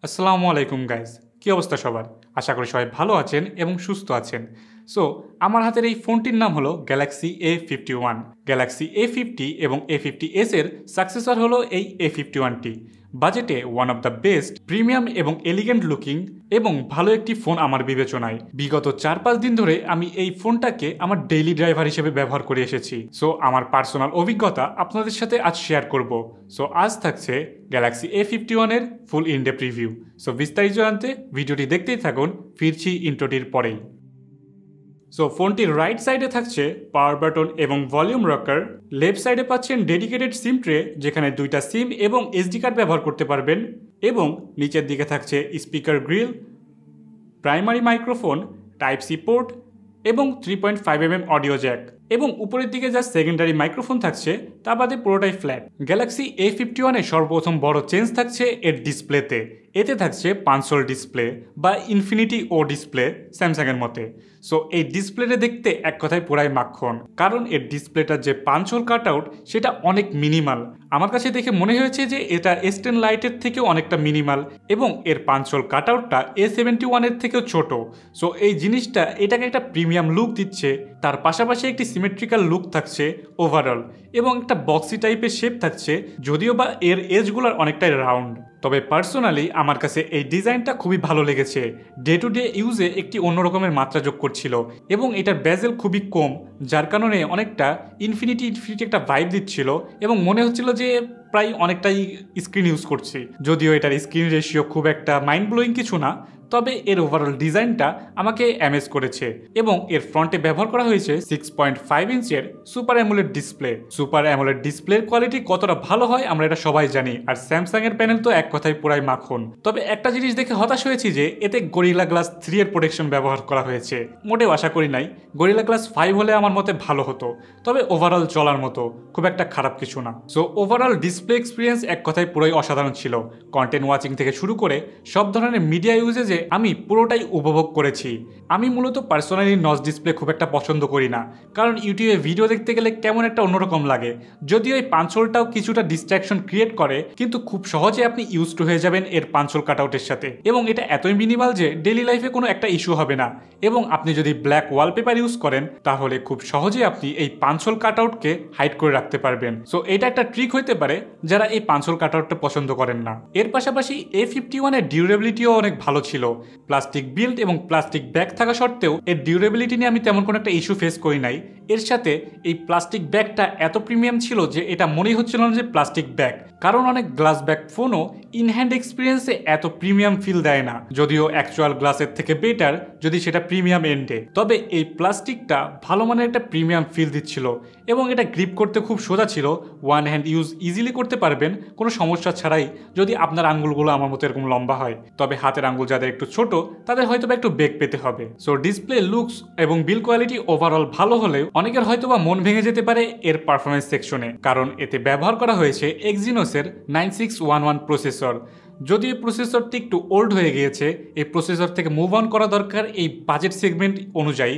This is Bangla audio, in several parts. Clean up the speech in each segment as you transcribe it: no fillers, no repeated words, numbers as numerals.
আসসালামু আলাইকুম গাইজ, কী অবস্থা সবার? আশা করি সবাই ভালো আছেন এবং সুস্থ আছেন। সো আমার হাতের এই ফোনটির নাম হলো গ্যালাক্সি A51। গ্যালাক্সি A50 এবং A50s এর সাকসেসর হলো এই A51টি। বাজেটে one of the best, premium এবং এলিগেন্ট লুকিং এবং ভালো একটি ফোন আমার বিবেচনায়। বিগত 4-5 দিন ধরে আমি এই ফোনটাকে আমার ডেইলি ড্রাইভার হিসেবে ব্যবহার করে এসেছি। সো আমার পার্সোনাল অভিজ্ঞতা আপনাদের সাথে আজ শেয়ার করব। সো আজ থাকছে গ্যালাক্সি A51 এর ফুল ইনডেপথ রিভিউ। সো বিস্তারিত জানতে ভিডিওটি দেখতেই থাকুন, ফিরছি ইন্ট্রোটির পরেই। সো ফোনটির রাইট সাইডে থাকছে পাওয়ার বাটন এবং ভলিউম রকার। লেফট সাইডে পাচ্ছেন ডেডিকেটেড সিম ট্রে, যেখানে 2টা সিম এবং এসডি কার্ড ব্যবহার করতে পারবেন। এবং নিচের দিকে থাকছে speaker grill, primary microphone, type C port এবং 3.5mm অডিও জ্যাক। এবং উপরের দিকে যা সেকেন্ডারি মাইক্রোফোন থাকছে তা বাদে পুরোটাই ফ্ল্যাট। গ্যালাক্সি A51 এর সর্বপ্রথম বড় চেঞ্জ থাকছে এর ডিসপ্লেতে। এতে থাকছে 500 ডিসপ্লে বা ইনফিনিটি ও ডিসপ্লে স্যামসাংয়ের মতে। সো এই ডিসপ্লেটা দেখতে এক কথায় পুরাই মাখন, কারণ এর ডিসপ্লেটার যে 500 কাট আউট সেটা অনেক মিনিমাল। আমার কাছে দেখে মনে হয়েছে যে এটা S10 লাইটের থেকেও অনেকটা মিনিমাল এবং এর 500 কাট আউটটা A71 এর থেকেও ছোট। সো এই জিনিসটা এটাকে একটা প্রিমিয়াম লুক দিচ্ছে। তার পাশাপাশি একটি সিমেট্রিক্যাল লুক থাকছে ওভারঅল এবং একটা বক্সি টাইপের শেপ থাকছে, যদিও বা এর এজগুলোর অনেকটাই রাউন্ড। তবে পার্সোনালি আমার কাছে এই ডিজাইনটা খুবই ভালো লেগেছে। ডে টু ডে ইউজে একটি অন্য রকমের মাত্রা যোগ করছিল এবং এটার বেজেল খুবই কম, যার কারণে অনেকটা ইনফিনিটি একটা ভাইব দিচ্ছিল এবং মনে হচ্ছিল যে প্রায় অনেকটাই স্ক্রিন ইউজ করছি। যদিও এটার স্ক্রিন রেশিও খুব একটা মাইন্ড ব্লোয়িং কিছু না, তবে এর ওভারঅল ডিজাইনটা আমাকে অ্যামেজ করেছে। এবং এর ফ্রন্টে ব্যবহার করা হয়েছে 6.5 ইঞ্চের super amoled display. Super amoled ডিসপ্লের কোয়ালিটি কতটা ভালো হয় আমরা এটা সবাই জানি, আর স্যামসাং এর প্যানেল তো এক কথায় পুরাই মাখন। তবে একটা জিনিস দেখে হতাশ হয়েছি যে এতে গরিলা গ্লাস 3 এর প্রোটেকশন ব্যবহার করা হয়েছে। মোটেও আশা করি নাই। গরিলা গ্লাস 5 হলে আমার মতে ভালো হতো, তবে ওভারঅল চলার মতো, খুব একটা খারাপ কিছু না। সো ওভারঅল ডিসপ্লে এক্সপিরিয়েন্স এক কথায় পুরোই অসাধারণ ছিল। কন্টেন্ট ওয়াচিং থেকে শুরু করে সব ধরনের মিডিয়া ইউজেজে আমি পুরোটাই উপভোগ করেছি। আমি মূলত পার্সোনালি নচ ডিসপ্লে খুব একটা পছন্দ করি না, কারণ ইউটিউবে ভিডিও দেখতে গেলে কেমন একটা অন্যরকম লাগে। যদিও এই পাঞ্চলটাও কিছুটা ডিস্ট্রাকশন ক্রিয়েট করে, কিন্তু খুব সহজে আপনি ইউজ টু হয়ে যাবেন এর পাঞ্চল কাটআউটের সাথে। এবং এটা এতই মিনিমাল যে ডেইলি লাইফে কোনো একটা ইস্যু হবে না। এবং আপনি যদি ব্ল্যাক ওয়ালপেপার ইউজ করেন তাহলে খুব সহজে আপনি এই পাঞ্চল কাটআউটকে হাইড করে রাখতে পারবেন। সো এটা একটা ট্রিক হইতে পারে যারা এই পাঞ্চল কাটআউটটা পছন্দ করেন না। এর পাশাপাশি A51 এর ডিউরেবিলিটিও অনেক ভালো ছিল। প্লাস্টিক বিল্ড এবং প্লাস্টিক ব্যাগ থাকা সত্ত্বেও এর ডিউরেবিলিটি নিয়ে আমি তেমন কোনো একটা ইস্যু ফেস করি নাই। এর সাথে এই প্লাস্টিক ব্যাগটা এত প্রিমিয়াম ছিল যে এটা মনেই হচ্ছিল না যে প্লাস্টিক ব্যাগ, কারণ অনেক গ্লাস ব্যাগ ফোনও ইন হ্যান্ড এক্সপিরিয়েন্সে এত প্রিমিয়াম ফিল দেয় না, যদিও অ্যাকচুয়াল গ্লাসের থেকে বেটার যদি সেটা প্রিমিয়াম এন্ডে। তবে এই প্লাস্টিকটা ভালো মানের একটা প্রিমিয়াম ফিল দিচ্ছিল এবং এটা গ্রিপ করতে খুব সোজা ছিল। ওয়ান হ্যান্ড ইউজ ইজিলি করতে পারবেন কোনো সমস্যা ছাড়াই, যদি আপনার আঙ্গুলগুলো আমার মতো এরকম লম্বা হয়। তবে হাতের আঙ্গুল যাদের একটু ছোট তাদের হয়তো একটু বেগ পেতে হবে। সো ডিসপ্লে লুকস এবং বিল কোয়ালিটি ওভারঅল ভালো হলেও অনেকের হয়তোবা মন ভেঙে যেতে পারে এর পারফরমেন্স সেকশনে, কারণ এতে ব্যবহার করা হয়েছে এক্সিনোসের 9611 প্রসেসর। যদি এই প্রসেসরটি একটু ওল্ড হয়ে গিয়েছে, এই প্রসেসর থেকে মুভ অন করা দরকার এই বাজেট সেগমেন্ট অনুযায়ী।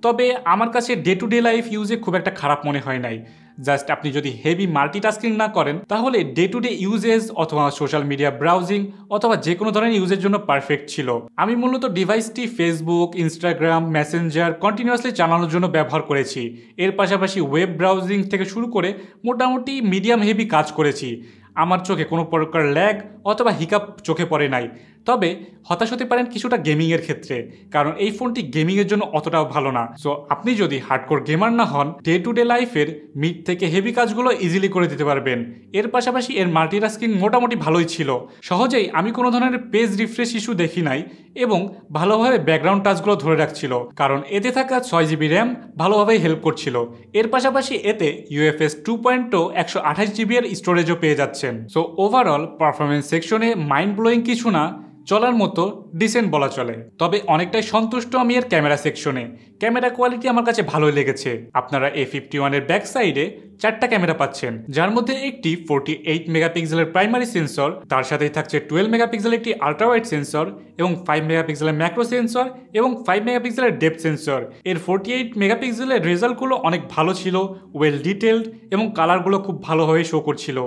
তবে আমার কাছে ডে টু ডে লাইফ ইউজে খুব একটা খারাপ মনে হয় নাই। জাস্ট আপনি যদি হেভি মাল্টিটাস্কিং না করেন তাহলে ডে টু ডে ইউজেস অথবা সোশ্যাল মিডিয়া ব্রাউজিং অথবা যে কোনো ধরনের ইউজের জন্য পারফেক্ট ছিল। আমি মূলত ডিভাইসটি ফেসবুক, ইনস্টাগ্রাম, মেসেঞ্জার কন্টিনিউয়াসলি চালানোর জন্য ব্যবহার করেছি। এর পাশাপাশি ওয়েব ব্রাউজিং থেকে শুরু করে মোটামুটি মিডিয়াম হেভি কাজ করেছি। আমার চোখে কোনো প্রকার ল্যাগ অথবা হিকাপ চোখে পড়ে নাই। তবে হতাশ হতে পারেন কিছুটা গেমিংয়ের ক্ষেত্রে, কারণ এই ফোনটি গেমিংয়ের জন্য অতটাও ভালো না। সো আপনি যদি হার্ডকোর গেমার না হন, ডে টু ডে লাইফের মিড থেকে হেভি কাজগুলো ইজিলি করে দিতে পারবেন। এর পাশাপাশি এর মাল্টিটাস্কিং মোটামুটি ভালোই ছিল। সহজেই আমি কোনো ধরনের পেজ রিফ্রেশ ইস্যু দেখি নাই এবং ভালোভাবে ব্যাকগ্রাউন্ড টাচগুলো ধরে রাখছিল, কারণ এতে থাকা 6GB র্যাম ভালোভাবেই হেল্প করছিল। এর পাশাপাশি এতে UFS 2.0 128GB এর স্টোরেজও পেয়ে যাচ্ছেন। সো ওভারঅল পারফরমেন্স সেকশনে মাইন্ড ব্লোয়িং কিছু না, চলার মতো ডিসেন্ট বলা চলে। তবে অনেকটাই সন্তুষ্ট আমি এর ক্যামেরা সেকশনে। ক্যামেরা কোয়ালিটি আমার কাছে ভালোই লেগেছে। আপনারা A51 এর ব্যাক সাইডে 4টা ক্যামেরা পাচ্ছেন, যার মধ্যে একটি 48 মেগাপিক্সেলের প্রাইমারি সেন্সর, তার সাথেই থাকছে 12 মেগাপিক্সেলের একটি আল্ট্রা ওয়াইড সেন্সর এবং 5 মেগাপিক্সেলের ম্যাক্রো সেন্সর এবং 5 মেগাপিক্সেলের ডেপথ সেন্সর। এর 48 মেগাপিক্সেলের রেজাল্টগুলো অনেক ভালো ছিল, ওয়েল ডিটেলড এবং কালারগুলো খুব ভালোভাবে শো করছিল।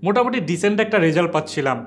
মোটামুটি ডিসেন্ট একটা রেজাল্ট পাচ্ছিলাম।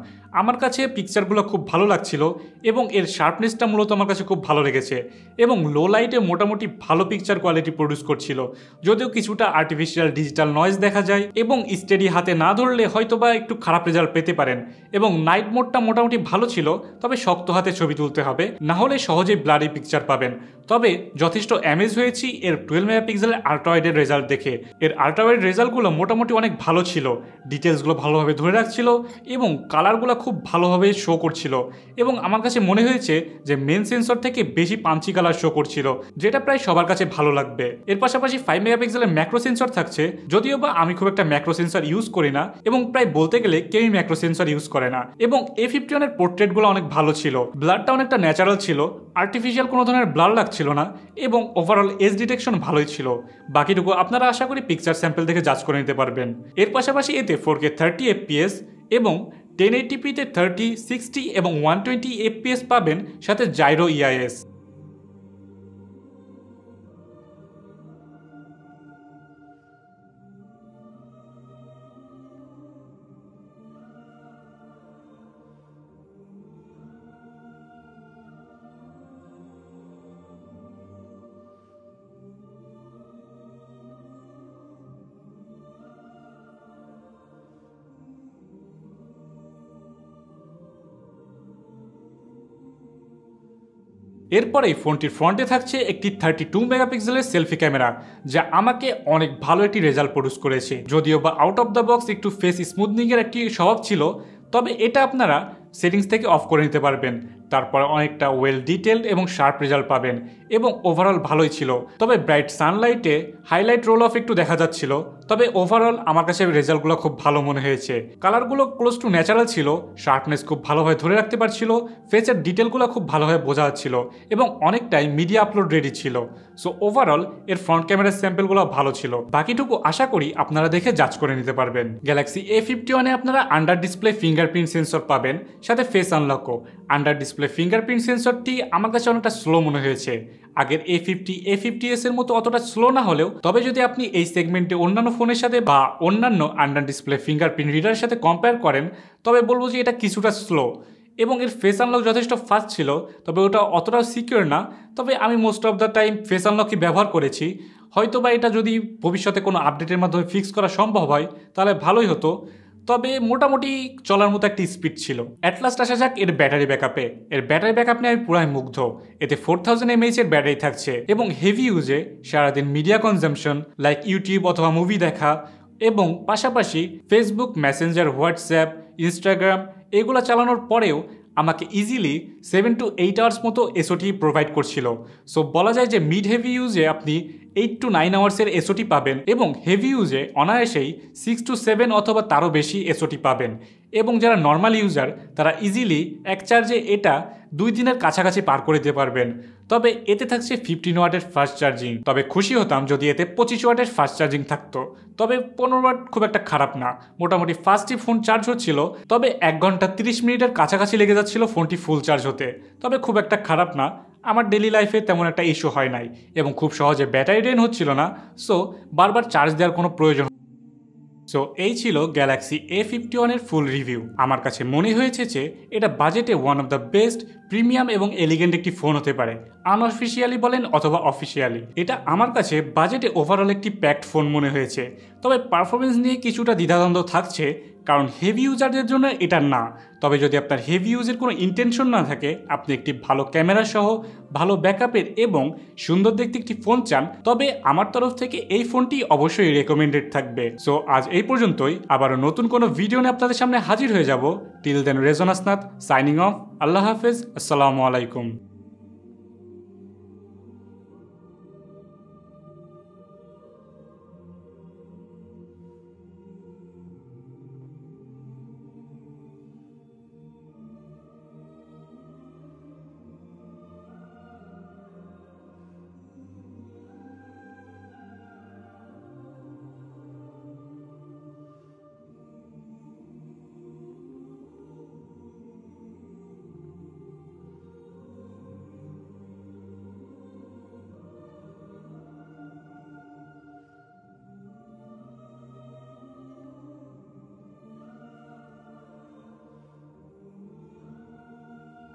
আমার কাছে পিকচারগুলো খুব ভালো লাগছিল এবং এর শার্পনেসটা মূলত আমার কাছে খুব ভালো লেগেছে এবং লো লাইটে মোটামুটি ভালো পিকচার কোয়ালিটি প্রডিউস করছিল, যদিও কিছুটা আর্টিফিশিয়াল ডিজিটাল নয়েজ দেখা যায় এবং স্টেডি হাতে না ধরলে হয়তোবা একটু খারাপ রেজাল্ট পেতে পারেন। এবং নাইট মোডটা মোটামুটি ভালো ছিল, তবে শক্ত হাতে ছবি তুলতে হবে, না হলে সহজেই ব্লারি পিকচার পাবেন। তবে যথেষ্ট অ্যামেজ হয়েছি এর 12 মেগাপিক্সেলের আল্ট্রাওয়াইডের রেজাল্ট দেখে। এর আল্ট্রাওয়াইড রেজাল্টগুলো মোটামুটি অনেক ভালো ছিল, ডিটেলসগুলো ভালোভাবে ধরে রাখছিল এবং কালারগুলো খুব ভালোভাবে শো করছিল এবং আমার কাছে মনে হয়েছে যে মেন সেন্সর থেকে বেশি পাঞ্চি কালার শো করছিল, যেটা প্রায় সবার কাছে ভালো লাগবে। এর পাশাপাশি 5 মেগাপিক্সেলের ম্যাক্রো সেন্সর থাকছে, যদিও বা আমি খুব একটা ম্যাক্রো সেন্সর ইউজ করি না এবং প্রায় বলতে গেলে কেউই ম্যাক্রো সেন্সর ইউজ করে না। এবং A51 এর পোর্ট্রেটগুলো অনেক ভালো ছিল, ব্লারটা অনেকটা ন্যাচারাল ছিল, আর্টিফিশিয়াল কোনো ধরনের ব্লার লাগছিল না এবং ওভারঅল এজ ডিটেকশন ভালোই ছিল। বাকিটুকু আপনারা আশা করি পিকচার স্যাম্পল থেকে জাজ করে নিতে পারবেন। এর পাশাপাশি এতে 4K 30 FPS এবং 1080p-তে 30, 60 এবং 120 FPS পাবেন, সাথে জাইরো EIS। এরপরে ফোনটির ফ্রন্টে থাকছে একটি 32 মেগাপিক্সেলের সেলফি ক্যামেরা, যা আমাকে অনেক ভালো একটি রেজাল্ট প্রডিউস করেছে। যদিও বা আউট অফ দ্য বক্স একটু ফেস স্মুথনিংয়ের একটি স্বভাব ছিল, তবে এটা আপনারা সেটিংস থেকে অফ করে নিতে পারবেন। তারপরে অনেকটা ওয়েল ডিটেলড এবং শার্প রেজাল্ট পাবেন এবং ওভারঅল ভালোই ছিল। তবে ব্রাইট সানলাইটে হাইলাইট রোল অফ একটু দেখা যাচ্ছিল, তবে ওভারঅল আমার কাছে রেজাল্টগুলো খুব ভালো মনে হয়েছে। কালারগুলো ক্লোজ টু ন্যাচারাল ছিল, শার্পনেস খুব ভালোভাবে ধরে রাখতে পারছিল, ফেসের ডিটেলগুলো খুব ভালোভাবে বোঝা যাচ্ছিল এবং অনেকটাই মিডিয়া আপলোড রেডি ছিল। সো ওভারঅল এর ফ্রন্ট ক্যামেরার স্যাম্পলগুলো ভালো ছিল। বাকিটুকু আশা করি আপনারা দেখে জাজ করে নিতে পারবেন। গ্যালাক্সি A51-এ আপনারা আন্ডার ডিসপ্লে ফিঙ্গারপ্রিন্ট সেন্সর পাবেন, সাথে ফেস আনলকও। আন্ডার ডিসপ্লে ফিঙ্গারপ্রিন্ট সেন্সরটি আমার কাছে অনেকটা স্লো মনে হয়েছে। আগের A50, A50s এর মতো অতটা স্লো না হলেও, তবে যদি আপনি এই সেগমেন্টে অন্যান্য ফোনের সাথে বা অন্যান্য আন্ডার ডিসপ্লে ফিঙ্গারপ্রিন্ট রিডারের সাথে কম্পেয়ার করেন, তবে বলবো যে এটা কিছুটা স্লো। এবং এর ফেস আনলক যথেষ্ট ফাস্ট ছিল, তবে ওটা অতটাও সিকিউর না। তবে আমি most of the time face আনলকই ব্যবহার করেছি। হয়তো বা এটা যদি ভবিষ্যতে কোনো আপডেটের মাধ্যমে ফিক্স করা সম্ভব হয় তাহলে ভালোই হতো। তবে মোটামুটি চলার মতো একটি স্পিড ছিল। অ্যাট লাস্ট আসা যাক এর ব্যাটারি ব্যাকআপে। এর ব্যাটারি ব্যাকআপ নিয়ে আমি পুরাই মুগ্ধ। এতে 4000 mAh এর ব্যাটারি থাকছে এবং হেভি ইউজে সারাদিন মিডিয়া কনজাম্পশন লাইক ইউটিউব অথবা মুভি দেখা এবং পাশাপাশি ফেসবুক, মেসেঞ্জার, হোয়াটসঅ্যাপ, ইনস্টাগ্রাম এগুলো চালানোর পরেও আমাকে ইজিলি 7 to 8 আওয়ার্স মতো এসওটি প্রোভাইড করছিল। সো বলা যায় যে মিড হেভি ইউজে আপনি 8 to 9 আওয়ার্সের এসওটি পাবেন এবং হেভি ইউজে অনায়াসেই 6 to 7 অথবা তারও বেশি এসওটি পাবেন। এবং যারা নর্মাল ইউজার তারা ইজিলি এক চার্জে এটা 2 দিনের কাছাকাছি পার করে দিতে পারবেন। তবে এতে থাকছে 15 ওয়াটের ফাস্ট চার্জিং। তবে খুশি হতাম যদি এতে 25 ওয়াটের ফাস্ট চার্জিং থাকতো। তবে 15 ওয়াট খুব একটা খারাপ না, মোটামুটি ফাস্টই ফোন চার্জ হচ্ছিল। তবে 1 ঘন্টা 30 মিনিটের কাছাকাছি লেগে যাচ্ছিল ফোনটি ফুল চার্জ হতে। তবে খুব একটা খারাপ না, আমার ডেলি লাইফে তেমন একটা ইস্যু হয় নাই এবং খুব সহজে ব্যাটারি ড্রেন হচ্ছিল না। সো বারবার চার্জ দেওয়ার কোনো প্রয়োজন। সো এই ছিল গ্যালাক্সি A51 এর ফুল রিভিউ। আমার কাছে মনে হয়েছে যে এটা বাজেটে one of the best, premium এবং এলিগেন্ট একটি ফোন হতে পারে। আনঅফিসিয়ালি বলেন অথবা অফিসিয়ালি, এটা আমার কাছে বাজেটে ওভারঅল একটি প্যাকড ফোন মনে হয়েছে। তবে পারফরমেন্স নিয়ে কিছুটা দ্বিধাদ্বন্দ্ব থাকছে, কারণ হেভি ইউজারদের জন্য এটা না। তবে যদি আপনার হেভি ইউজের কোনো ইন্টেনশন না থাকে, আপনি একটি ভালো ক্যামেরা সহ ভালো ব্যাকআপের এবং সুন্দর দেখতে একটি ফোন চান, তবে আমার তরফ থেকে এই ফোনটি অবশ্যই রেকমেন্ডেড থাকবে। সো আজ এই পর্যন্তই, আবারও নতুন কোনো ভিডিও নিয়ে আপনাদের সামনে হাজির হয়ে যাব। Till then Rezwan Hasnat signing off. আল্লাহ হাফেজ, আসসালামু আলাইকুম।